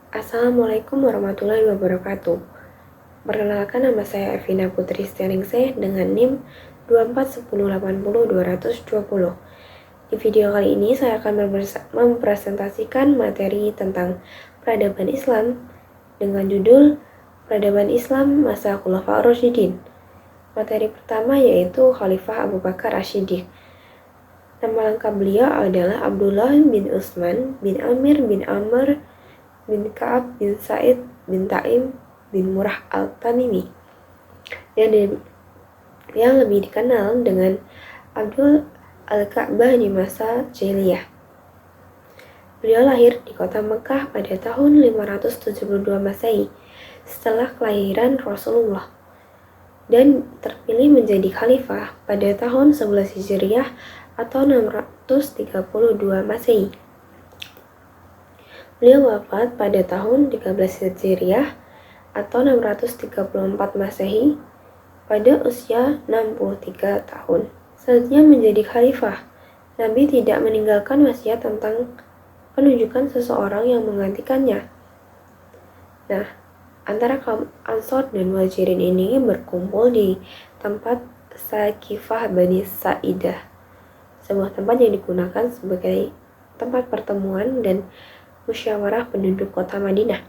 Assalamualaikum warahmatullahi wabarakatuh. Perkenalkan, nama saya Evina Putri Setianingsih dengan NIM 241080220. Di video kali ini saya akan mempresentasikan materi tentang peradaban Islam dengan judul Peradaban Islam Masa Khulafaur Rasyidin. Materi pertama yaitu Khalifah Abu Bakar Asy-Syiddiq. Nama lengkap beliau adalah Abdullah bin Utsman bin Amir bin Amr bin Ka'ab bin Sa'id bin Taim bin Murrah al-Tamimi yang lebih dikenal dengan Abdul al-Ka'bah di masa Jahiliyah. Beliau lahir di kota Mekah pada tahun 572 Masehi setelah kelahiran Rasulullah dan terpilih menjadi khalifah pada tahun 11 Hijriah atau 632 Masehi. Beliau wafat pada tahun 13 Hijriah atau 634 Masehi pada usia 63 tahun. Selanjutnya menjadi khalifah, Nabi tidak meninggalkan wasiat tentang penunjukan seseorang yang menggantikannya. Nah, antara kaum Ansor dan Muhajirin ini berkumpul di tempat Saqifah Bani Sa'idah, sebuah tempat yang digunakan sebagai tempat pertemuan dan musyawarah penduduk kota Madinah.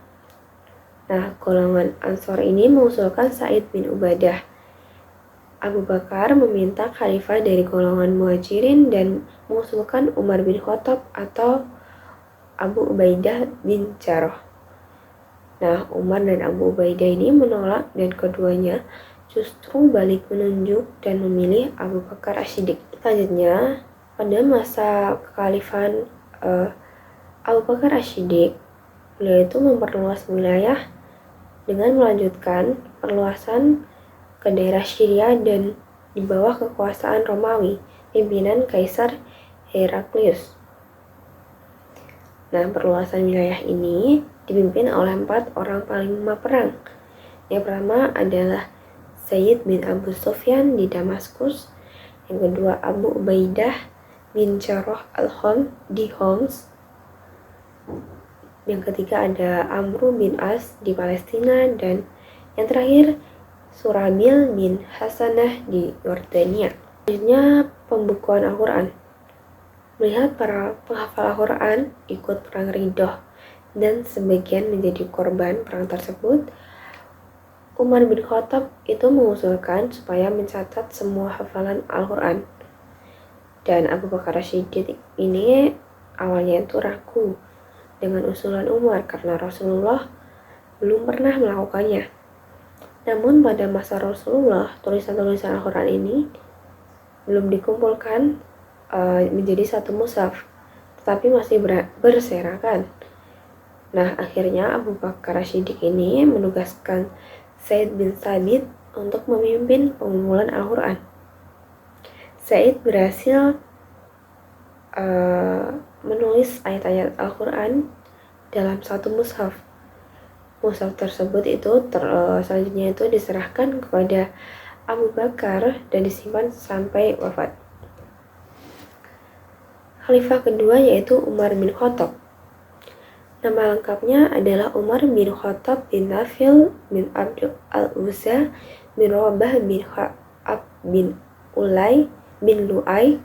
Nah, golongan Ansor ini mengusulkan Sa'id bin Ubadah. Abu Bakar meminta khalifah dari golongan Muhajirin dan mengusulkan Umar bin Khattab atau Abu Ubaidah bin Jarrah. Nah, Umar dan Abu Ubaidah ini menolak dan keduanya justru balik menunjuk dan memilih Abu Bakar Asy-Syiddiq. Selanjutnya, pada masa kekhalifahan Abu Bakar Asy-Syiddiq, beliau itu memperluas wilayah dengan melanjutkan perluasan ke daerah Syria dan di bawah kekuasaan Romawi, pimpinan Kaisar Heraklius. Nah, perluasan wilayah ini dipimpin oleh 4 orang panglima perang. Yang pertama adalah Zaid bin Abu Sufyan di Damaskus, yang kedua Abu Ubaidah bin Jarrah di Homs, yang ketiga ada Amr bin As di Palestina, dan yang terakhir Surabil bin Hasanah di Yordania. Selanjutnya, pembukuan Al-Quran. Melihat para penghafal Al-Quran ikut perang Riddah dan sebagian menjadi korban perang tersebut, Umar bin Khattab itu mengusulkan supaya mencatat semua hafalan Al-Quran. Dan Abu Bakar Asy-Syiddiq ini awalnya itu ragu dengan usulan Umar karena Rasulullah belum pernah melakukannya. Namun pada masa Rasulullah, tulisan-tulisan Al-Quran ini belum dikumpulkan menjadi satu mushaf, tetapi masih berserakan. Nah, akhirnya Abu Bakar Asy-Syiddiq ini menugaskan Zaid bin Thabit untuk memimpin pengumpulan Al-Quran. Zaid berhasil menulis ayat-ayat Al-Quran dalam satu mushaf. Mushaf tersebut itu selanjutnya itu diserahkan kepada Abu Bakar dan disimpan sampai wafat. Khalifah kedua yaitu Umar bin Khattab. Nama lengkapnya adalah Umar bin Khattab bin Nafil bin Abdul al-Uzza bin Rabah bin Ka'ab bin Ulay bin Lu'ay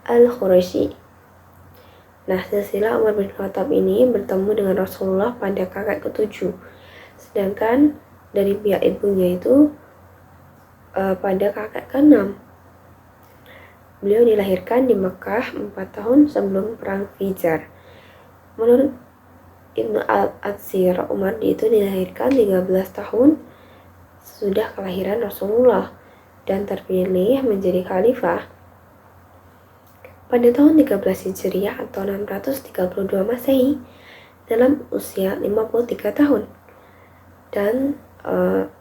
al-Quraisy. Nah, silsilah Umar bin Khattab ini bertemu dengan Rasulullah pada kakek ketujuh, sedangkan dari pihak ibunya itu pada kakek keenam. Beliau dilahirkan di Mekah 4 tahun sebelum perang Fijar. Menurut Ibnu al-Atsir, Umar itu dilahirkan 13 tahun sudah kelahiran Rasulullah dan terpilih menjadi khalifah pada tahun 13 Hijriah atau 632 Masehi dalam usia 53 tahun. Dan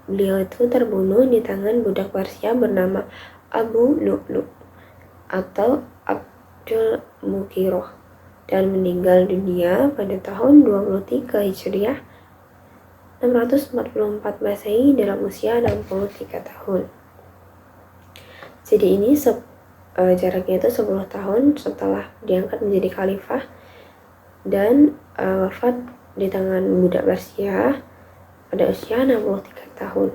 beliau itu terbunuh di tangan budak Persia bernama Abu Lu'lu' atau Abdul Mughirah dan meninggal dunia pada tahun 23 Hijriah 644 Masehi dalam usia 63 tahun. Jadi ini jaraknya itu 10 tahun setelah diangkat menjadi khalifah dan wafat di tangan budak Persia pada usia 63 tahun.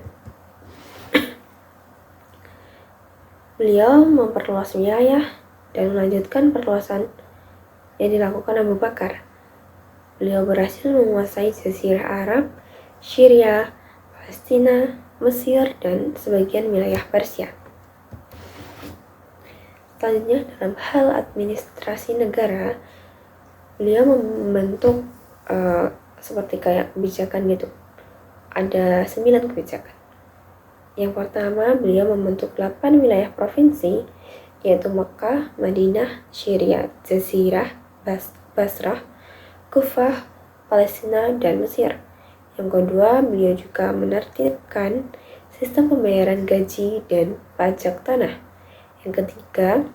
Beliau memperluas wilayah dan melanjutkan perluasan yang dilakukan Abu Bakar. Beliau berhasil menguasai Jazirah Arab, Syria, Palestina, Mesir, dan sebagian wilayah Persia. Selanjutnya, dalam hal administrasi negara, beliau membentuk seperti kayak kebijakan gitu. Ada 9 kebijakan. Yang pertama, beliau membentuk 8 wilayah provinsi, yaitu Mekah, Madinah, Syria, Jazirah, Basrah, Kufah, Palestina, dan Mesir. Yang kedua, beliau juga menertibkan sistem pembayaran gaji dan pajak tanah. Yang ketiga,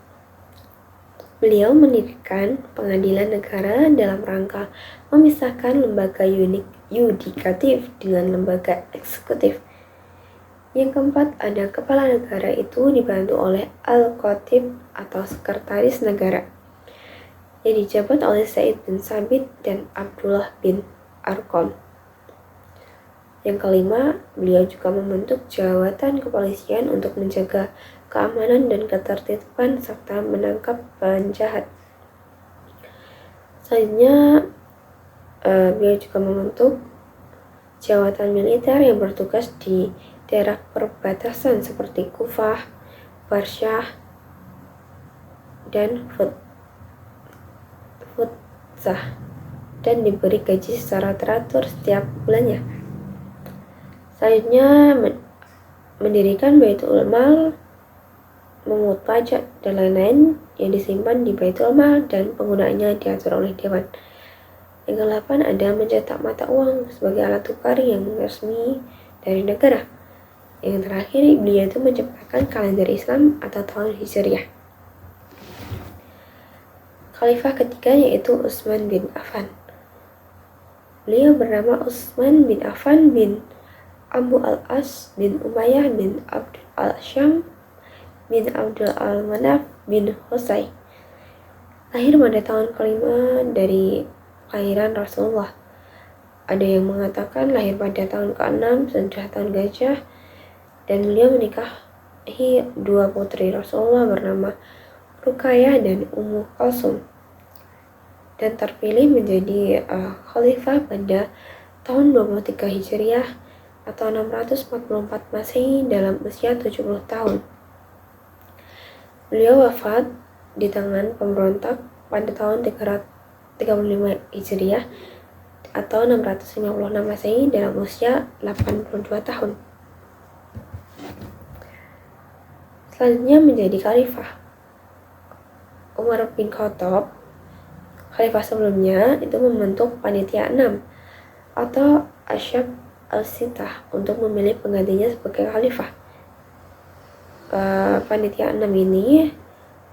beliau mendirikan pengadilan negara dalam rangka memisahkan lembaga yudikatif dengan lembaga eksekutif. Yang keempat, ada kepala negara itu dibantu oleh Al-Khatib atau Sekretaris Negara, yang dijabat oleh Zaid bin Sabit dan Abdullah bin Arqam. Yang kelima, beliau juga membentuk jawatan kepolisian untuk menjaga keamanan dan ketertiban serta menangkap penjahat. Selanjutnya, beliau juga membentuk jawatan militer yang bertugas di daerah perbatasan seperti Kufah, Barsyah, dan Futsah, dan diberi gaji secara teratur setiap bulannya. Selanjutnya, mendirikan Baitul Mal, memungut pajak, dan lain-lain yang disimpan di Baitul Mal dan penggunaannya diatur oleh Dewan. Yang ke-8 ada mencetak mata uang sebagai alat tukar yang resmi dari negara. Yang terakhir, beliau itu menciptakan kalender Islam atau tahun Hijriah. Khalifah ketiga yaitu Utsman bin Affan. Beliau bernama Utsman bin Affan bin Abu al-As bin Umayyah bin Abdul al-Syam bin Abdul al-Manaf bin Husay. Lahir pada tahun kelima dari kelahiran Rasulullah. Ada yang mengatakan lahir pada tahun ke-6 setelah tahun gajah, dan beliau menikahi 2 putri Rasulullah bernama Ruqayyah dan Ummu Kalsum, dan terpilih menjadi khalifah pada tahun 23 Hijriah atau 644 Masehi dalam usia 70 tahun. Beliau wafat di tangan pemberontak pada tahun 335 Hijriah atau 656 Masehi dalam usia 82 tahun. Selanjutnya menjadi khalifah. Umar bin Khattab, khalifah sebelumnya, itu membentuk panitia 6 atau Asyab al-Sitah untuk memilih penggantinya sebagai khalifah. Panitia 6 ini,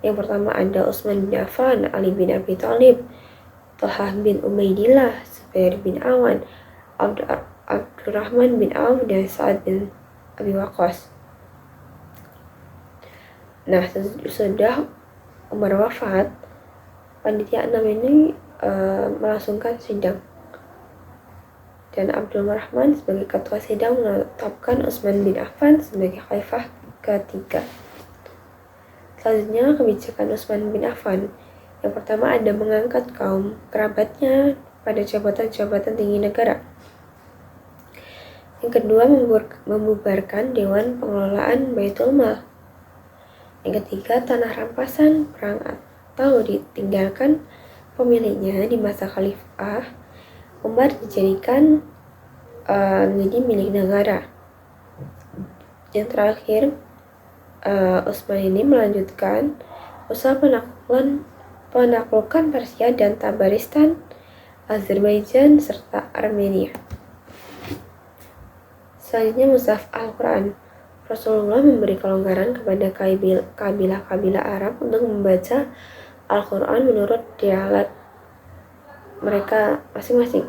yang pertama ada Utsman bin Affan, Ali bin Abi Thalib, Thalhah bin Ubaidillah, Zubair bin Awan, Abdurrahman bin Auf, dan Sa'ad bin Abi Waqqas. Nah, sesudah Umar wafat, panitia 6 ini melangsungkan sidang, dan Abdul Rahman sebagai ketua sidang menetapkan Utsman bin Affan sebagai khalifah ketiga. Selanjutnya, kebijakan Utsman bin Affan. Yang pertama ada mengangkat kaum kerabatnya pada jabatan-jabatan tinggi negara. Yang kedua, membubarkan Dewan Pengelolaan Baitul Mal. Yang ketiga, tanah rampasan perang atau ditinggalkan pemiliknya di masa khalifah Umar dijadikan menjadi milik negara. Yang terakhir, Utsman ini melanjutkan usaha penaklukan Persia dan Tabaristan, Azerbaijan, serta Armenia. Selanjutnya, mushaf Al-Quran. Rasulullah memberi kelonggaran kepada kabilah-kabilah Arab untuk membaca Al-Quran menurut dialek mereka masing-masing.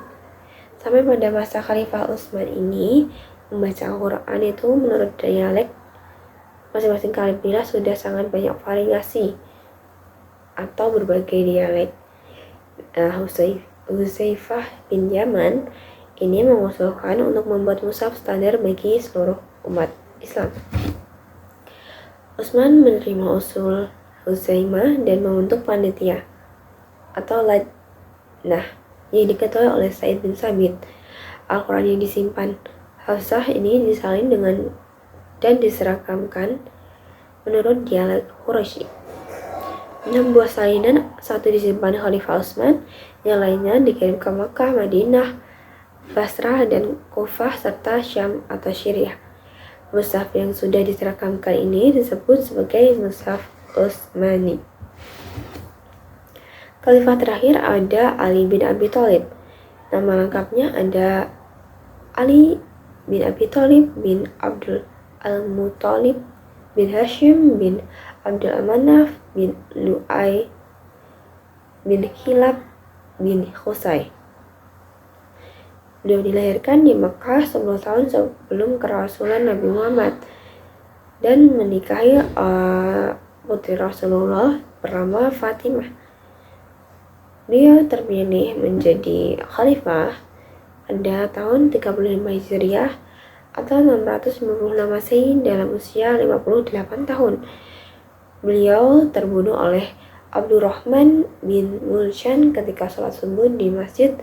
Sampai pada masa Khalifah Utsman ini, membaca Al-Quran itu menurut dialek masing-masing kabilah sudah sangat banyak variasi atau berbagai dialek. Hudzaifah bin Yaman ini mengusulkan untuk membuat mushaf standar bagi seluruh umat Islam. Utsman menerima usul Hudzaifah dan membentuk panitia atau lajnah yang diketuai oleh Said bin Sabit. Al-Quran yang disimpan Hafsah ini disalin dengan dan diseragamkan menurut dialek Quraisy. 6 buah salinan, satu disimpan Khalifah Utsman, yang lainnya dikirim ke Makkah, Madinah, Basrah, dan Kufah, serta Syam atau Syriah. Mushaf yang sudah diseragamkan ini disebut sebagai Mushaf Utsmani. Khalifah terakhir ada Ali bin Abi Thalib. Nama lengkapnya ada Ali bin Abi Thalib bin Abdul Al-Muthalib bin Hashim bin Abdul Manaf bin Lu'ay bin Kilab bin Qusay. Beliau dilahirkan di Makkah 10 tahun sebelum kerasulan Nabi Muhammad dan menikahi putri Rasulullah bernama Fatimah. Beliau terpilih menjadi khalifah pada tahun 35 Hijriah atau 656 Masehi dalam usia 58 tahun. Beliau terbunuh oleh Abdurrahman bin Mulshan ketika sholat subuh di Masjid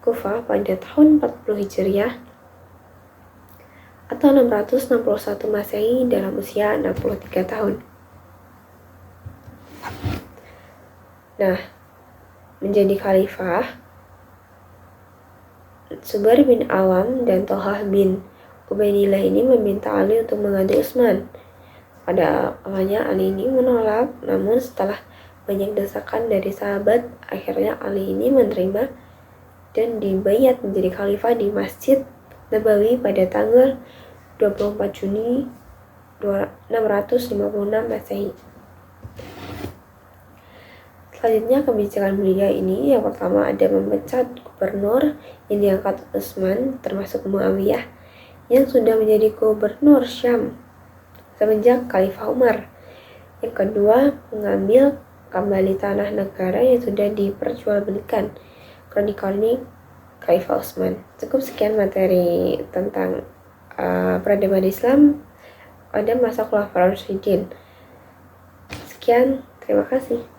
Kufah pada tahun 40 Hijriah atau 661 Masehi dalam usia 63 tahun. Nah, menjadi khalifah, Zubair bin Awam dan Thalhah bin Ubaidillah ini meminta Ali untuk mengganti Utsman. Pada awalnya Ali ini menolak, namun setelah banyak desakan dari sahabat, akhirnya Ali ini menerima dan dibayat menjadi khalifah di Masjid Nabawi pada tanggal 24 Juni 656 Masehi. Selanjutnya kebijakan beliau ini yang pertama ada memecat gubernur yang diangkat Utsman termasuk Muawiyah yang sudah menjadi gubernur Syam semenjak Khalifah Umar. Yang kedua, mengambil kembali tanah negara yang sudah diperjualbelikan kronik-kronik Khalifah Utsman. Cukup sekian materi tentang peradaban Islam pada masa Khulafaur Rasyidin. Sekian, terima kasih.